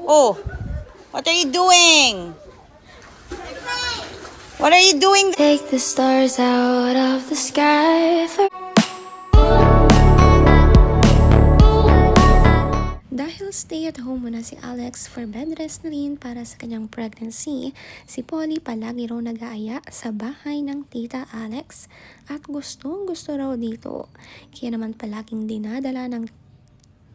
Oh, what are you doing? What are you doing? Take the stars out of the sky for... Dahil stay at home muna si Alex for bed rest na rin para sa kanyang pregnancy, si Polly palagi raw nag-aaya sa bahay ng tita Alex at gustong gusto raw dito. Kaya naman palaging dinadala ng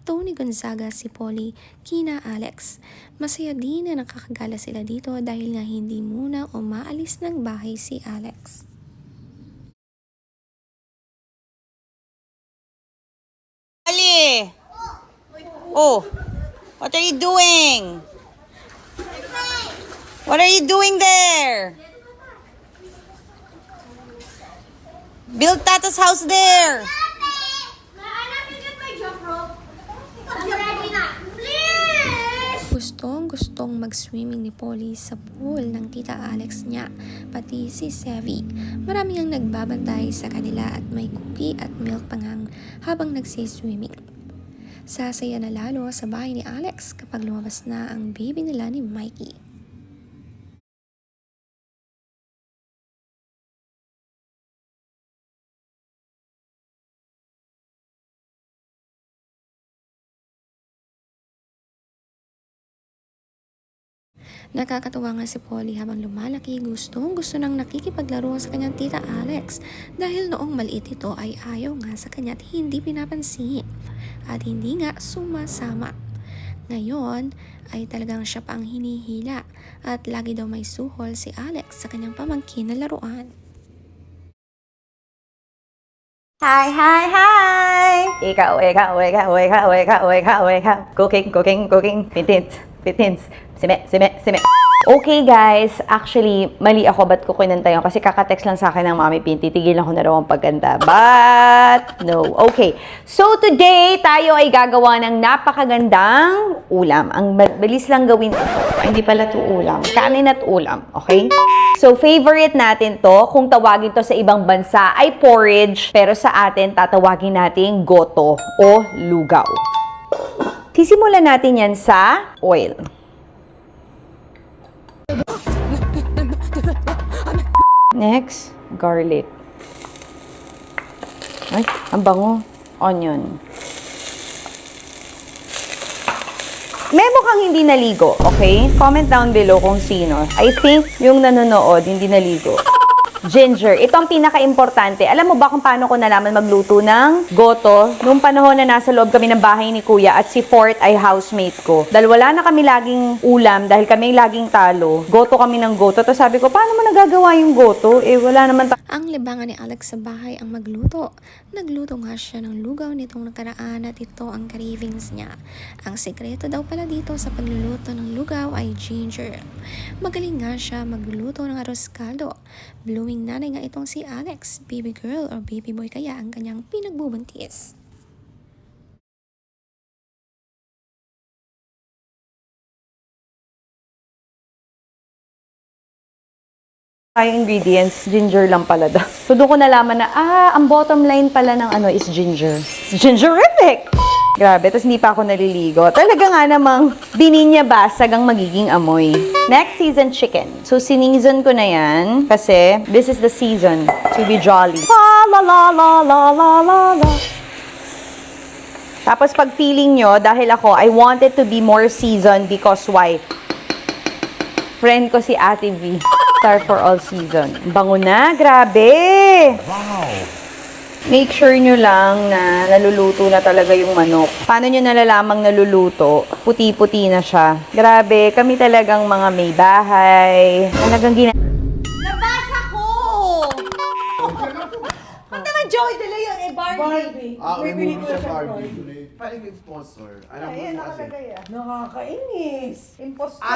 Tony Gonzaga si Polly kina Alex. Masaya din na nakakagala sila dito dahil nga hindi muna umaalis ng bahay si Alex. Ali! Oh, what are you doing? What are you doing there? Build Tata's house there. Gustong mag-swimming ni Polly sa pool ng tita Alex niya, pati si Sevi. Marami ang nagbabantay sa kanila at may cookie at milk pangang habang nagsiswimming. Sasaya na lalo sa bahay ni Alex kapag lumabas na ang baby nila ni Mikey. Nakakatuwa nga si Polly habang lumalaki, gusto nang nakikipaglaro sa kanyang tita Alex dahil noong maliit ito ay ayaw nga sa kanya at hindi pinapansin at hindi nga sumasama. Ngayon ay talagang siya pa ang hinihila at lagi daw may suhol si Alex sa kanyang pamangkin na laruan. Hi, hi, hi! Ikaw. Cooking. Pitins. Sime. Okay guys, actually, mali ako. Ba't ko kinanta yun? Kasi kakatext lang sa akin ng Mami Pinti. Tigilan ko na raw ang pagganda. But, no. Okay. So, today, tayo ay gagawa ng napakagandang ulam. Ang bilis lang gawin ito. Hindi pala ito ulam. Kanin at ulam. Okay? So, favorite natin to. Kung tawagin to sa ibang bansa ay porridge. Pero sa atin, tatawagin natin goto o lugaw. Sisimulan natin yan sa oil. Next, garlic. Ay, ang bango. Onion. May mukhang hindi naligo, okay? Comment down below kung sino. I think yung nanonood, hindi naligo. Ginger. Ito ang pinaka-importante. Alam mo ba kung paano ko nalaman magluto ng goto? Nung panahon na nasa loob kami ng bahay ni Kuya at si Fort ay housemate ko. Dahil wala na kami laging ulam, dahil kami laging talo, goto kami ng goto. Tapos sabi ko, paano mo nagagawa yung goto? Eh, wala naman Ang libangan ni Alex sa bahay ang magluto. Nagluto nga siya ng lugaw nitong nakaraan at ito ang cravings niya. Ang sekreto daw pala dito sa pagluluto ng lugaw ay ginger. Magaling nga siya magluto ng arroz caldo. Blooming nanay nga itong si Alex, baby girl or baby boy kaya ang kanyang pinagbubuntis. ingredients, ginger lang pala daw. So, doon ko nalaman na, ang bottom line pala ng is ginger. Gingerific! Grabe, tapos hindi pa ako naliligo. Talaga nga namang bininya basag ang magiging amoy. Next, seasoned chicken. So, sinizon ko na yan kasi this is the season to be jolly. La. Tapos, pag feeling nyo, dahil ako, I want it to be more seasoned because why? Friend ko si Ate V. Star for all season. Bango na, grabe! Wow! Make sure nyo lang na naluluto na talaga yung manok. Paano nyo nalalamang naluluto? Puti-puti na siya. Grabe, kami talagang mga may bahay. Talagang Nabasa ko! Ang naman Joey De Leon, Barbie. Bibili ko siya Barbie. Parang imposter. Alam mo Ayan, mo kasi. nakalagay Nakakainis. Impostor.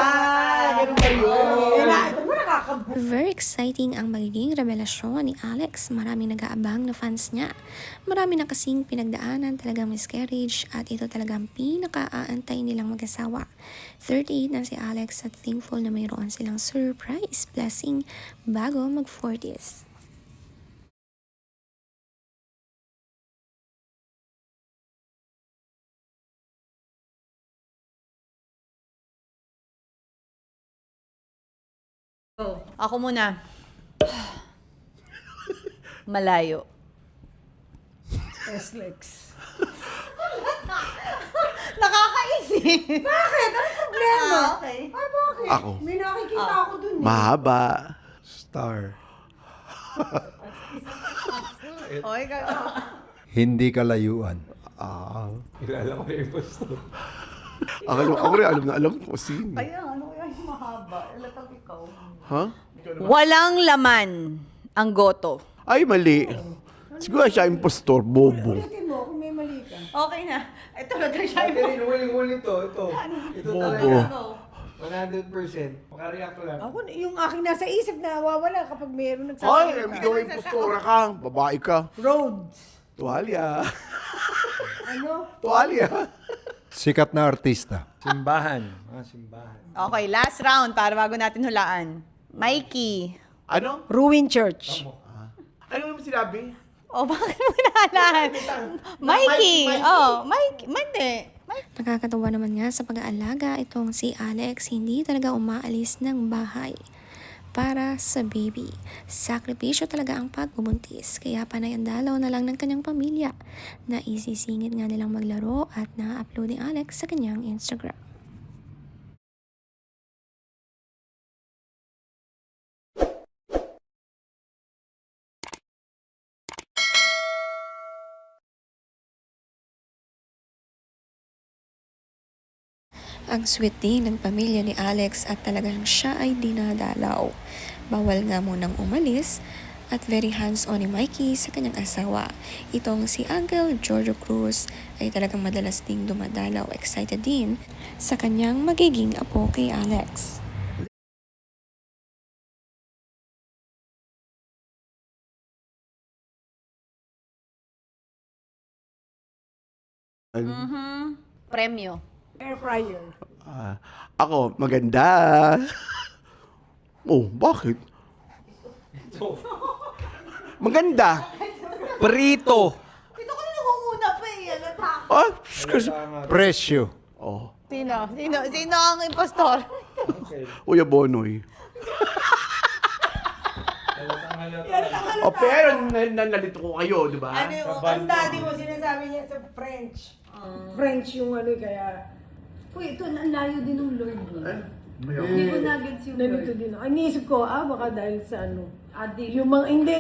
Ganun ba yun? Ito mo Very exciting ang magiging revelasyon ni Alex. Maraming nag-aabang na fans niya. Marami na kasing pinagdaanan talagang miscarriage at ito talagang pinaka-aantay nilang mag-asawa. 38 na si Alex at thankful na mayroon silang surprise blessing bago mag-40s. Ako muna. Malayo. S-Lex. Nakakaisip. Bakit? Ano problema? Okay. Ay, bakit? Ako. May nakikita ako dun eh. Mahaba. Star. Oh, ikaw. Hindi kalayuan. Ako rin alam ko sino. Kaya ano kaya yung mahaba? Latag ikaw. Ha? Walang laman ang goto. Ay, mali. Siguro siya impostor, bobo. Ulitin mo kung may mali ka. Okay na. Ito na siya. Huling-huli to. Ito Bobo. talaga. 100%. Makareact lang. Ako, yung aking nasa isip na nawawala kapag mayroong Ay, nagsasalita. ikaw impostora ka. Babae ka. Roads. Tuwalya. Ano? Tuwalya. Sikat na artista. Simbahan. Mga simbahan. Okay, last round para bago natin hulaan. Mikey. Ano? Ruin Church. Ano naman sinabi? Oh, bakit mo nahalaan? Mikey. Oh, Mikey. Mandi. Nakakatawa naman nga sa pag-aalaga itong si Alex, hindi talaga umaalis ng bahay para sa baby. Sakripisyo talaga ang pagbubuntis, kaya panay ang dalaw na lang ng kanyang pamilya na isisingit nga nilang maglaro at na-upload ni Alex sa kanyang Instagram. Ang sweet din ng pamilya ni Alex at talagang siya ay dinadalaw. Bawal nga munang umalis at very hands-on ni Mikey sa kanyang asawa. Itong si Uncle Giorgio Cruz ay talagang madalas ding dumadalaw, excited din sa kanyang magiging apo kay Alex. Premyo. Air fryer. Ako, maganda. Oh, bakit? Maganda. Prito! Ito ko na nangunguna pa eh. Ah, excuse. Presyo. Oh, Sino ang impostor? Uya Bonoy. Oh, pero nalito ko kayo, di ba? Ano yung, ang daddy mo sinasabi niya sa French. French yung ano kaya. Uy, ito, ang layo din ng Lord mo. Hindi ko nagets yung Nalito Lord. din ako. Iniisip ko, baka dahil sa ano. Adik. Yung mga, hindi,